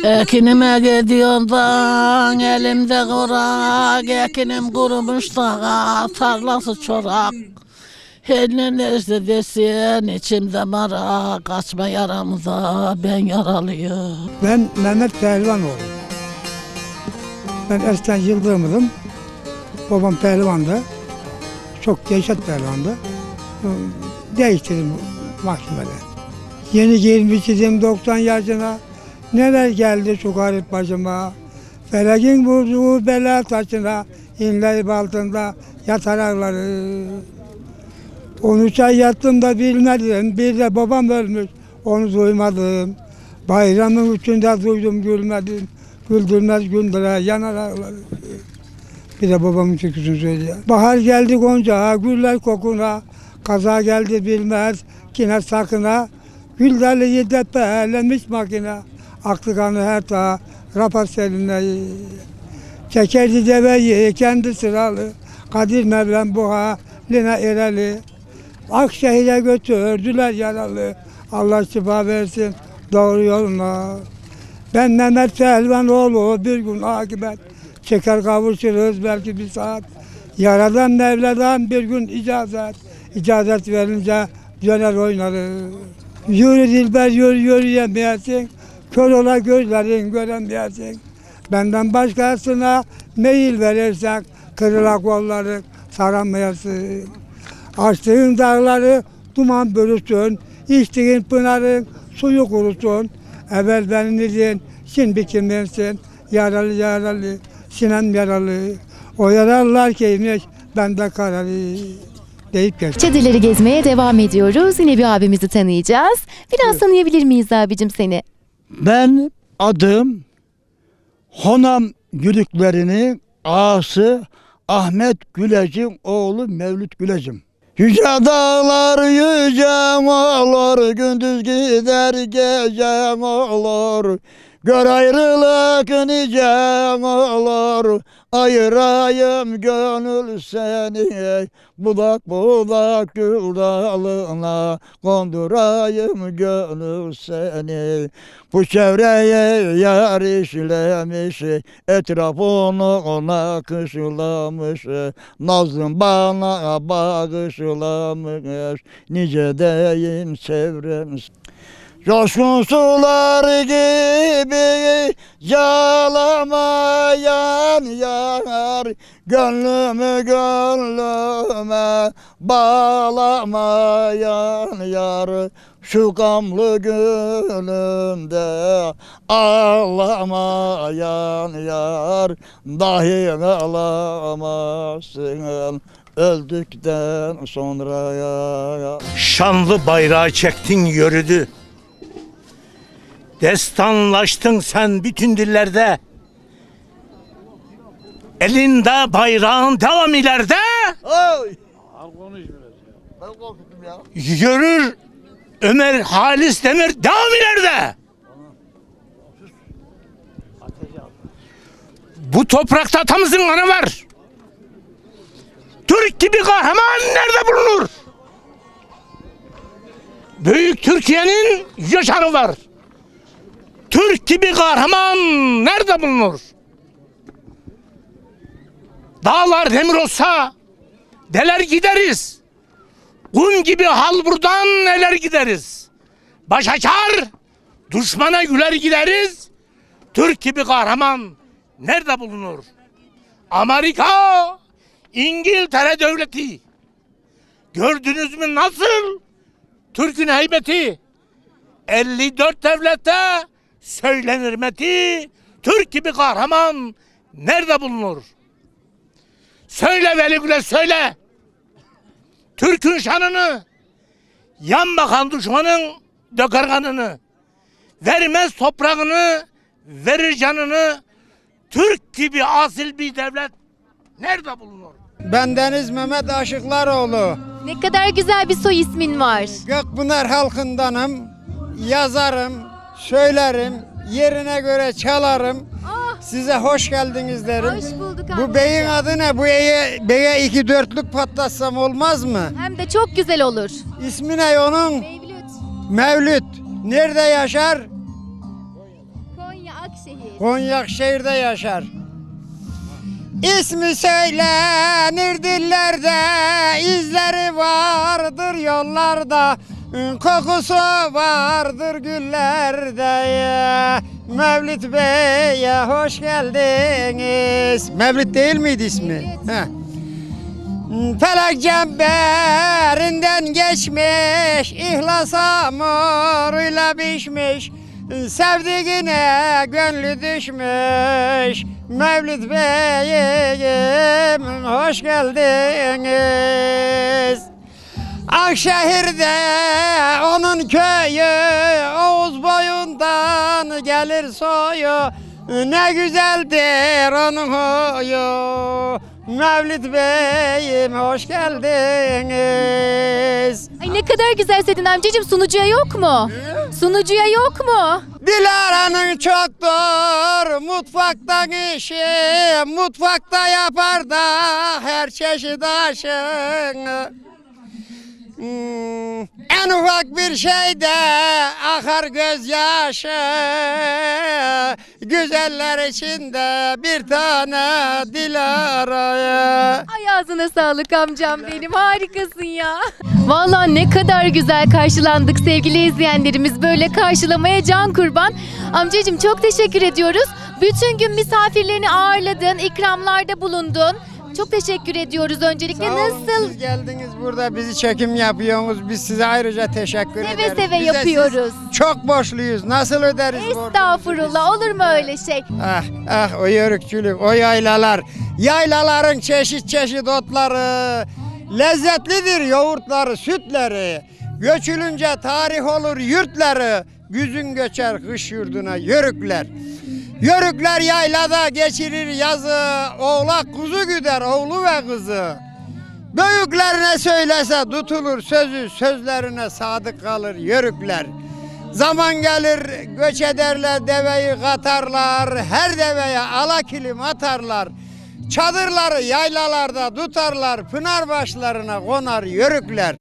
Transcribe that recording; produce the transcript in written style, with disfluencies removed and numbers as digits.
Ekinime gidiyordan elimde kurak, ekinim kurumuş da tarlası çorak. Her ne desin içimde marak, açma yaramıza ben yaralıyım. Ben Mehmet Pehlivanoğlu. Ben Ersten Yıldırım'dım. Babam pehlivandı. Çok değişik pehlivandı. Değiştirdim mahkemede. Yeni girmiştim 90 yaşına. Neler geldi şu garip başıma. Felekin vurduğu bela taşına. İnleyip altında yatar ağları. 13 ay yattım da bilmedim. Bir de babam ölmüş. Onu duymadım. Bayramın üçünde duydum gülmedim. Güldürmez güldüre yanar ağları. Bir de babamın türküsünü söylüyor. Bahar geldi Gonca, güller kokuna. Kaza geldi bilmez kine sakına. Güllerliği depelemiş makine. Aklı kanı her ta rapar seninle. Çekerdi deveyi kendi sıralı. Kadir Mevlam bu haline ereli. Akşehir'e götürdüler yaralı. Allah şifa versin doğru yoluna. Ben Mehmet Pehlivanoğlu bir gün akıbet. Çeker kavuşuruz belki bir saat. Yaradan Mevla'dan bir gün icazet. İcazet verince döner oynarız. Yürü dilber yürü yürüyemeyesin. Kör ola gözlerin göremeyesin. Benden başkasına meyil verirsen kırıla kolları saramayasın. Açtığın dağları duman bölüsün. İçtiğin pınarın suyu kurusun. Evvel benimdin, şimdi kiminsin? Yaralı yaralı, sinem yaralı. O yaralılar kimmiş, ben de karalı. Deyip geçti. Çadırları gezmeye devam ediyoruz. Yine bir abimizi tanıyacağız. Biraz tanıyabilir miyiz abicim seni? Ben adım Honam Gülüklerinin ağası Ahmet Gülec'in oğlu Mevlüt Gülec'im. Yüce dağlar yüce olur, gündüz gider gece olur. Gör ayrılık nice olur, ayırayım gönül seni. Budak budak gül dalına, kondurayım gönül seni. Bu çevreye yar işlemiş, etrafını ona kışlamış. Nazım bana bağışlamış, nice deyim çevremiz. Coşkun sular gibi yağlamayan yar, gönlümü gönlüme bağlamayan yar. Şu gamlı günümde ağlamayan yar, dahi ağlamasın öldükten sonra ya. Şanlı bayrağı çektin yürüdü. Destanlaştın sen bütün dillerde. Elinde bayrağın devam ileride. Oy! Al konuş biraz ya. Ben korkuttum ya. Yürür Ömer Halis Demir devam ileride. Bu toprakta atamızın kanı var. Türk gibi kahraman nerede bulunur? Büyük Türkiye'nin yaşamı var. Türk gibi kahraman nerede bulunur? Dağlar demir olsa deler gideriz. Un gibi hal buradan neler gideriz. Baş açar, düşmana güler gideriz. Türk gibi kahraman nerede bulunur? Amerika, İngiltere devleti. Gördünüz mü nasıl? Türk'ün heybeti. 54 devlette söylenir meti. Türk gibi kahraman nerede bulunur? Söyle Veligül'e söyle. Türk'ün şanını, yan bakan düşmanın döker kanını. Vermez toprağını, verir canını. Türk gibi asil bir devlet nerede bulunur? Ben Deniz Mehmet Aşıklaroğlu. Ne kadar güzel bir soy ismin var. Gökpınar halkındanım. Yazarım, söylerim, yerine göre çalarım. Size hoş geldiniz derim. Hoş bulduk abi. Bu beyin adı ne? Bu beye 2-4'lük patlatsam olmaz mı? Hem de çok güzel olur. İsmi ne onun? Mevlüt. Mevlüt. Nerede yaşar? Konya Konyakşehir'de yaşar. İsmi söylenir dillerde, izleri vardır yollarda, kokusu vardır güllerde. Mevlüt Bey'e hoş geldiniz. Mevlüt değil miydi ismi? Heh. Felek cemberinden geçmiş, İhlas hamuruyla pişmiş, sevdiğine gönlü düşmüş. Mevlüt Bey'im hoş geldiniz. Akşehir'de onun köyü, Oğuz boyundan gelir soyu, ne güzeldir onun huyu. Mevlüt Bey'im hoş geldiniz. Ay ne kadar güzel Sedin amcacığım, sunucuya yok mu? Sunucuya yok mu? Dilara'nın çoktur mutfaktan işi, mutfakta yapar da her çeşit aşını. En ufak bir şeyde akar gözyaşı, güzeller içinde bir tane Dilara'ya. Ay ağzına sağlık amcam benim, harikasın ya. Vallahi ne kadar güzel karşılandık sevgili izleyenlerimiz, böyle karşılamaya can kurban. Amcacığım çok teşekkür ediyoruz. Bütün gün misafirlerini ağırladın, ikramlarda bulundun. Çok teşekkür ediyoruz öncelikle. Sağ olun, Nasıl? siz geldiniz burada bizi çekim yapıyorsunuz. Biz size ayrıca teşekkür ederiz. Seve seve Bize yapıyoruz. siz çok borçluyuz. Nasıl öderiz borcumuzu Estağfurullah, olur mu öyle şey? Ah ah, o yörükçülük, o yaylalar. Yaylaların çeşit çeşit otları, lezzetlidir yoğurtları, sütleri. Göçülünce tarih olur yurtları, güzün göçer kış yurduna yörükler. Yörükler yaylada geçirir yazı, oğlak kuzu güder oğlu ve kızı. Büyükler ne söylese tutulur sözü, sözlerine sadık kalır yörükler. Zaman gelir göç ederler, deveyi katarlar, her deveye ala kilim atarlar. Çadırları yaylalarda tutarlar, pınar başlarına konar yörükler.